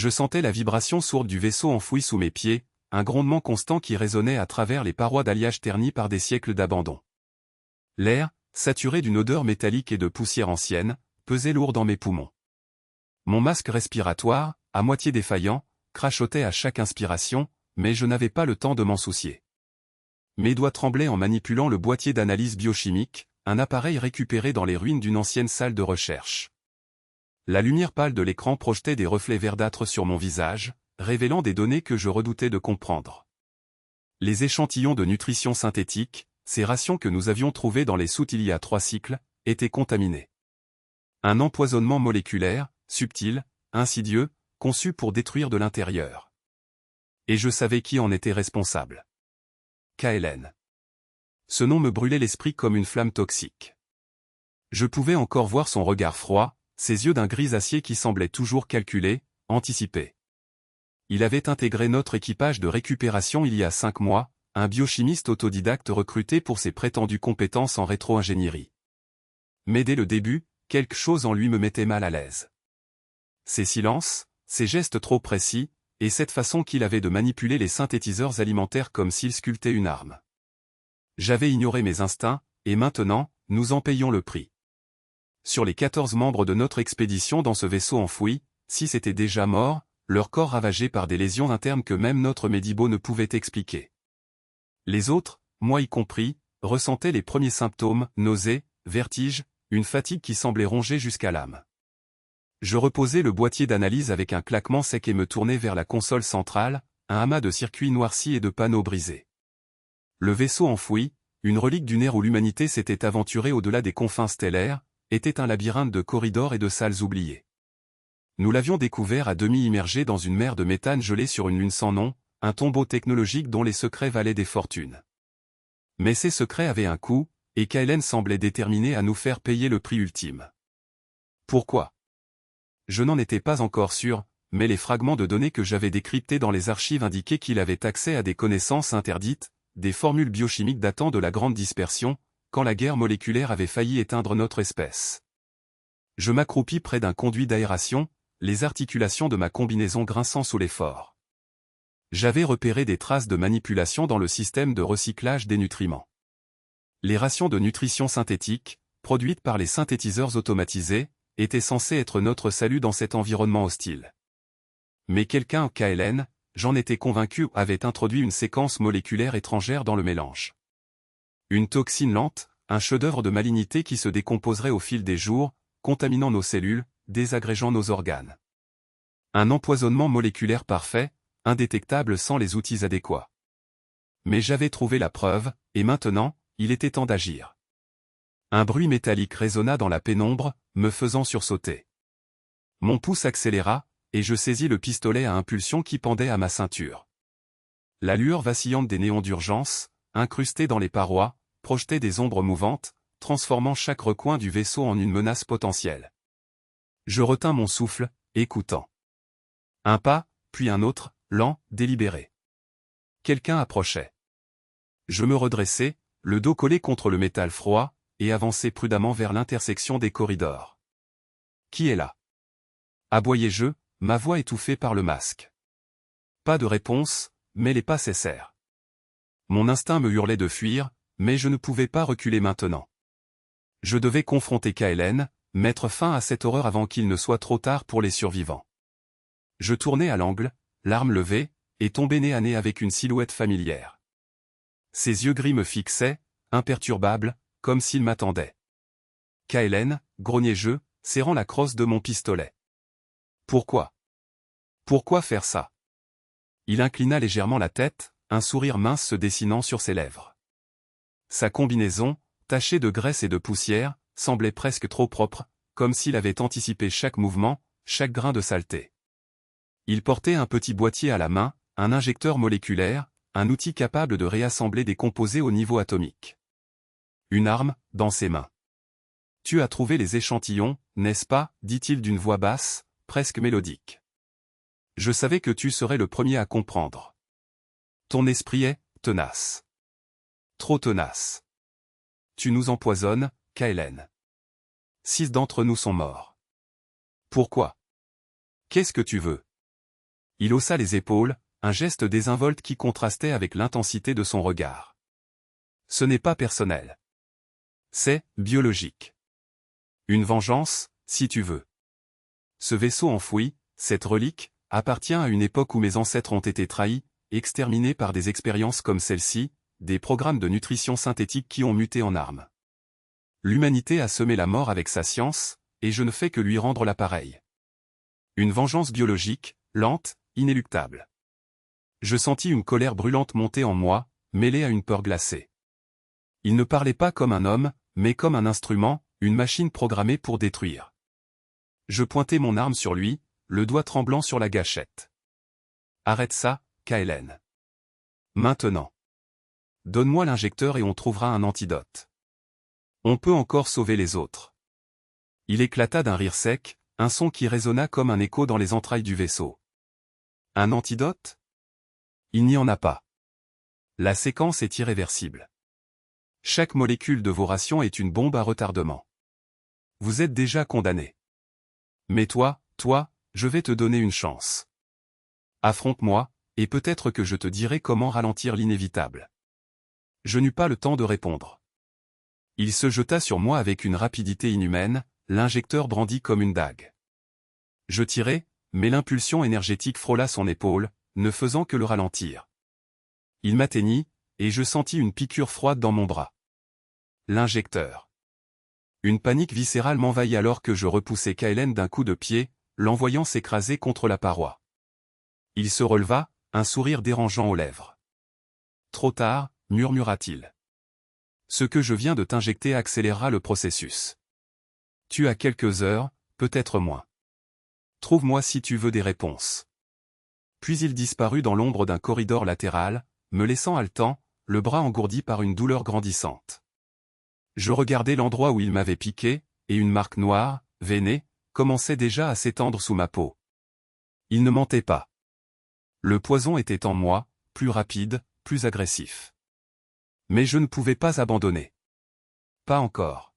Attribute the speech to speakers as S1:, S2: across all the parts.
S1: Je sentais la vibration sourde du vaisseau enfoui sous mes pieds, un grondement constant qui résonnait à travers les parois d'alliage ternies par des siècles d'abandon. L'air, saturé d'une odeur métallique et de poussière ancienne, pesait lourd dans mes poumons. Mon masque respiratoire, à moitié défaillant, crachotait à chaque inspiration, mais je n'avais pas le temps de m'en soucier. Mes doigts tremblaient en manipulant le boîtier d'analyse biochimique, un appareil récupéré dans les ruines d'une ancienne salle de recherche. La lumière pâle de l'écran projetait des reflets verdâtres sur mon visage, révélant des données que je redoutais de comprendre. Les échantillons de nutrition synthétique, ces rations que nous avions trouvées dans les soutes il y a 3 cycles, étaient contaminés. Un empoisonnement moléculaire, subtil, insidieux, conçu pour détruire de l'intérieur. Et je savais qui en était responsable. KLN. Ce nom me brûlait l'esprit comme une flamme toxique. Je pouvais encore voir son regard froid, ses yeux d'un gris acier qui semblaient toujours calculés, anticipés. Il avait intégré notre équipage de récupération il y a 5 mois, un biochimiste autodidacte recruté pour ses prétendues compétences en rétro-ingénierie. Mais dès le début, quelque chose en lui me mettait mal à l'aise. Ses silences, ses gestes trop précis, et cette façon qu'il avait de manipuler les synthétiseurs alimentaires comme s'il sculptait une arme. J'avais ignoré mes instincts, et maintenant, nous en payons le prix. Sur les 14 membres de notre expédition dans ce vaisseau enfoui, 6 étaient déjà morts, leur corps ravagé par des lésions internes que même notre Médibo ne pouvait expliquer. Les autres, moi y compris, ressentaient les premiers symptômes, nausées, vertiges, une fatigue qui semblait ronger jusqu'à l'âme. Je reposai le boîtier d'analyse avec un claquement sec et me tournai vers la console centrale, un amas de circuits noircis et de panneaux brisés. Le vaisseau enfoui, une relique d'une ère où l'humanité s'était aventurée au-delà des confins stellaires, était un labyrinthe de corridors et de salles oubliées. Nous l'avions découvert à demi immergé dans une mer de méthane gelée sur une lune sans nom, un tombeau technologique dont les secrets valaient des fortunes. Mais ces secrets avaient un coût, et KLN semblait déterminé à nous faire payer le prix ultime. Pourquoi ? Je n'en étais pas encore sûr, mais les fragments de données que j'avais décryptés dans les archives indiquaient qu'il avait accès à des connaissances interdites, des formules biochimiques datant de la grande dispersion, quand la guerre moléculaire avait failli éteindre notre espèce. Je m'accroupis près d'un conduit d'aération, les articulations de ma combinaison grinçant sous l'effort. J'avais repéré des traces de manipulation dans le système de recyclage des nutriments. Les rations de nutrition synthétique, produites par les synthétiseurs automatisés, étaient censées être notre salut dans cet environnement hostile. Mais quelqu'un, KLN, j'en étais convaincu, avait introduit une séquence moléculaire étrangère dans le mélange. Une toxine lente, un chef-d'œuvre de malignité qui se décomposerait au fil des jours, contaminant nos cellules, désagrégeant nos organes. Un empoisonnement moléculaire parfait, indétectable sans les outils adéquats. Mais j'avais trouvé la preuve, et maintenant, il était temps d'agir. Un bruit métallique résonna dans la pénombre, me faisant sursauter. Mon pouce accéléra, et je saisis le pistolet à impulsion qui pendait à ma ceinture. La lueur vacillante des néons d'urgence, incrustés dans les parois, projetait des ombres mouvantes, transformant chaque recoin du vaisseau en une menace potentielle. Je retins mon souffle, écoutant. Un pas, puis un autre, lent, délibéré. Quelqu'un approchait. Je me redressai, le dos collé contre le métal froid, et avançai prudemment vers l'intersection des corridors. Qui est là ? Aboyai-je, ma voix étouffée par le masque. Pas de réponse, mais les pas cessèrent. Mon instinct me hurlait de fuir, mais je ne pouvais pas reculer maintenant. Je devais confronter KLN, mettre fin à cette horreur avant qu'il ne soit trop tard pour les survivants. Je tournai à l'angle, l'arme levée, et tombai nez à nez avec une silhouette familière. Ses yeux gris me fixaient, imperturbables, comme s'il m'attendait. KLN, grognai-je, serrant la crosse de mon pistolet. Pourquoi ? Pourquoi faire ça ? Il inclina légèrement la tête, un sourire mince se dessinant sur ses lèvres. Sa combinaison, tachée de graisse et de poussière, semblait presque trop propre, comme s'il avait anticipé chaque mouvement, chaque grain de saleté. Il portait un petit boîtier à la main, un injecteur moléculaire, un outil capable de réassembler des composés au niveau atomique. Une arme, dans ses mains. « Tu as trouvé les échantillons, n'est-ce pas ?» dit-il d'une voix basse, presque mélodique. « Je savais que tu serais le premier à comprendre. Ton esprit est tenace. Trop tenace. Tu nous empoisonnes, KLN. 6 d'entre nous sont morts. Pourquoi ? Qu'est-ce que tu veux ? Il haussa les épaules, un geste désinvolte qui contrastait avec l'intensité de son regard. Ce n'est pas personnel. C'est biologique. Une vengeance, si tu veux. Ce vaisseau enfoui, cette relique, appartient à une époque où mes ancêtres ont été trahis, exterminés par des expériences comme celle-ci, des programmes de nutrition synthétique qui ont muté en armes. L'humanité a semé la mort avec sa science, et je ne fais que lui rendre l'appareil. Une vengeance biologique, lente, inéluctable. Je sentis une colère brûlante monter en moi, mêlée à une peur glacée. Il ne parlait pas comme un homme, mais comme un instrument, une machine programmée pour détruire. Je pointai mon arme sur lui, le doigt tremblant sur la gâchette. Arrête ça, Kaelen. Maintenant. Donne-moi l'injecteur et on trouvera un antidote. On peut encore sauver les autres. Il éclata d'un rire sec, un son qui résonna comme un écho dans les entrailles du vaisseau. Un antidote? Il n'y en a pas. La séquence est irréversible. Chaque molécule de vos rations est une bombe à retardement. Vous êtes déjà condamné. Mais toi, je vais te donner une chance. Affronte-moi, et peut-être que je te dirai comment ralentir l'inévitable. Je n'eus pas le temps de répondre. Il se jeta sur moi avec une rapidité inhumaine, l'injecteur brandi comme une dague. Je tirai, mais l'impulsion énergétique frôla son épaule, ne faisant que le ralentir. Il m'atteignit, et je sentis une piqûre froide dans mon bras. L'injecteur. Une panique viscérale m'envahit alors que je repoussai Kaelen d'un coup de pied, l'envoyant s'écraser contre la paroi. Il se releva, un sourire dérangeant aux lèvres. Trop tard, murmura-t-il. Ce que je viens de t'injecter accélérera le processus. Tu as quelques heures, peut-être moins. Trouve-moi si tu veux des réponses. Puis il disparut dans l'ombre d'un corridor latéral, me laissant haletant, le bras engourdi par une douleur grandissante. Je regardais l'endroit où il m'avait piqué, et une marque noire, veinée, commençait déjà à s'étendre sous ma peau. Il ne mentait pas. Le poison était en moi, plus rapide, plus agressif. Mais je ne pouvais pas abandonner. Pas encore.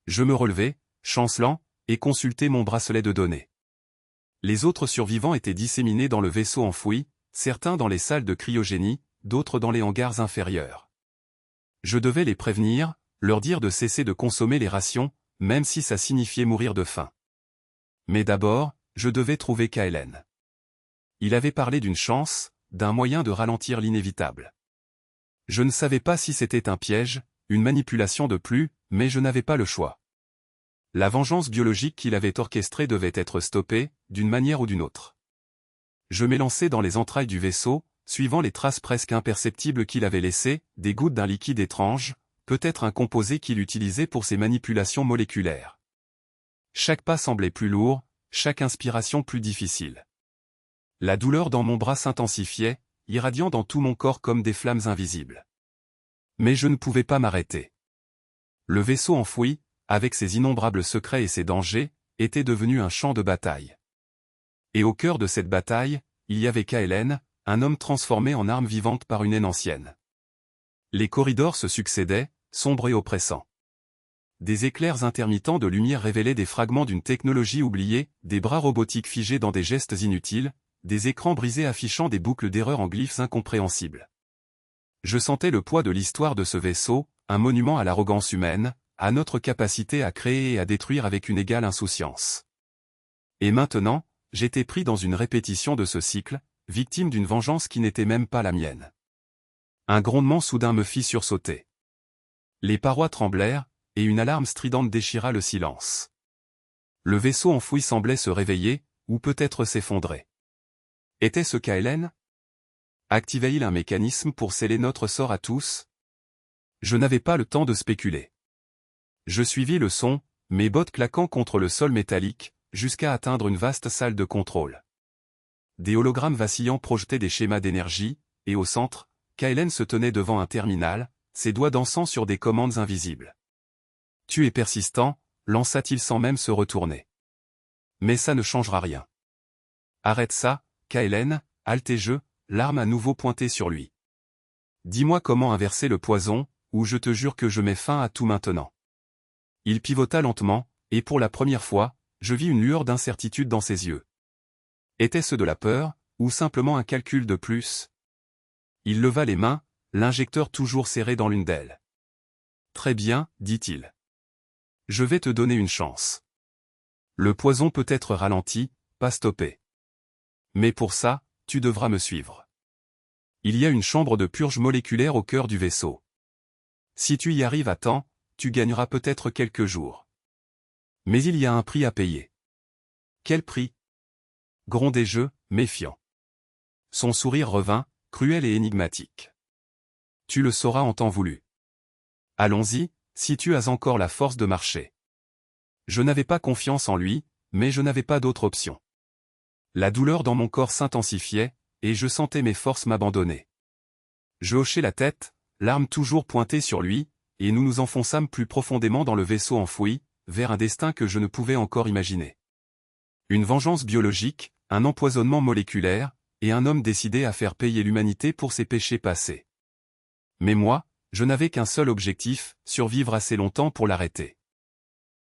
S1: Je me relevai, chancelant, et consultai mon bracelet de données. Les autres survivants étaient disséminés dans le vaisseau enfoui, certains dans les salles de cryogénie, d'autres dans les hangars inférieurs. Je devais les prévenir, leur dire de cesser de consommer les rations, même si ça signifiait mourir de faim. Mais d'abord, je devais trouver Kaelen. Il avait parlé d'une chance, d'un moyen de ralentir l'inévitable. Je ne savais pas si c'était un piège, une manipulation de plus, mais je n'avais pas le choix. La vengeance biologique qu'il avait orchestrée devait être stoppée, d'une manière ou d'une autre. Je m'élançai dans les entrailles du vaisseau, suivant les traces presque imperceptibles qu'il avait laissées, des gouttes d'un liquide étrange, peut-être un composé qu'il utilisait pour ses manipulations moléculaires. Chaque pas semblait plus lourd, chaque inspiration plus difficile. La douleur dans mon bras s'intensifiait, irradiant dans tout mon corps comme des flammes invisibles. Mais je ne pouvais pas m'arrêter. Le vaisseau enfoui, avec ses innombrables secrets et ses dangers, était devenu un champ de bataille. Et au cœur de cette bataille, il y avait Kaelen, un homme transformé en arme vivante par une haine ancienne. Les corridors se succédaient, sombres et oppressants. Des éclairs intermittents de lumière révélaient des fragments d'une technologie oubliée, des bras robotiques figés dans des gestes inutiles, des écrans brisés affichant des boucles d'erreurs en glyphes incompréhensibles. Je sentais le poids de l'histoire de ce vaisseau, un monument à l'arrogance humaine, à notre capacité à créer et à détruire avec une égale insouciance. Et maintenant, j'étais pris dans une répétition de ce cycle, victime d'une vengeance qui n'était même pas la mienne. Un grondement soudain me fit sursauter. Les parois tremblèrent, et une alarme stridente déchira le silence. Le vaisseau enfoui semblait se réveiller, ou peut-être s'effondrer. Était-ce Kaelen? Activait-il un mécanisme pour sceller notre sort à tous? Je n'avais pas le temps de spéculer. Je suivis le son, mes bottes claquant contre le sol métallique, jusqu'à atteindre une vaste salle de contrôle. Des hologrammes vacillants projetaient des schémas d'énergie, et au centre, Kaelen se tenait devant un terminal, ses doigts dansant sur des commandes invisibles. Tu es persistant, lança-t-il sans même se retourner. Mais ça ne changera rien. Arrête ça, Kaelen, haltai-je, l'arme à nouveau pointée sur lui. Dis-moi comment inverser le poison, ou je te jure que je mets fin à tout maintenant. Il pivota lentement, et pour la première fois, je vis une lueur d'incertitude dans ses yeux. Était-ce de la peur, Ou simplement un calcul de plus? Il leva les mains, l'injecteur toujours serré dans l'une d'elles. Très bien, dit-il. Je vais te donner une chance. Le poison peut être ralenti, pas stoppé. Mais pour ça, tu devras me suivre. Il y a une chambre de purge moléculaire au cœur du vaisseau. Si tu y arrives à temps, tu gagneras peut-être quelques jours. Mais il y a un prix à payer. Quel prix? Grondai-je, méfiant. Son sourire revint, cruel et énigmatique. Tu le sauras en temps voulu. Allons-y, si tu as encore la force de marcher. Je n'avais pas confiance en lui, mais je n'avais pas d'autre option. La douleur dans mon corps s'intensifiait, et je sentais mes forces m'abandonner. Je hochai la tête, l'arme toujours pointée sur lui, et nous nous enfonçâmes plus profondément dans le vaisseau enfoui, vers un destin que je ne pouvais encore imaginer. Une vengeance biologique, un empoisonnement moléculaire, et un homme décidé à faire payer l'humanité pour ses péchés passés. Mais moi, je n'avais qu'un seul objectif, survivre assez longtemps pour l'arrêter.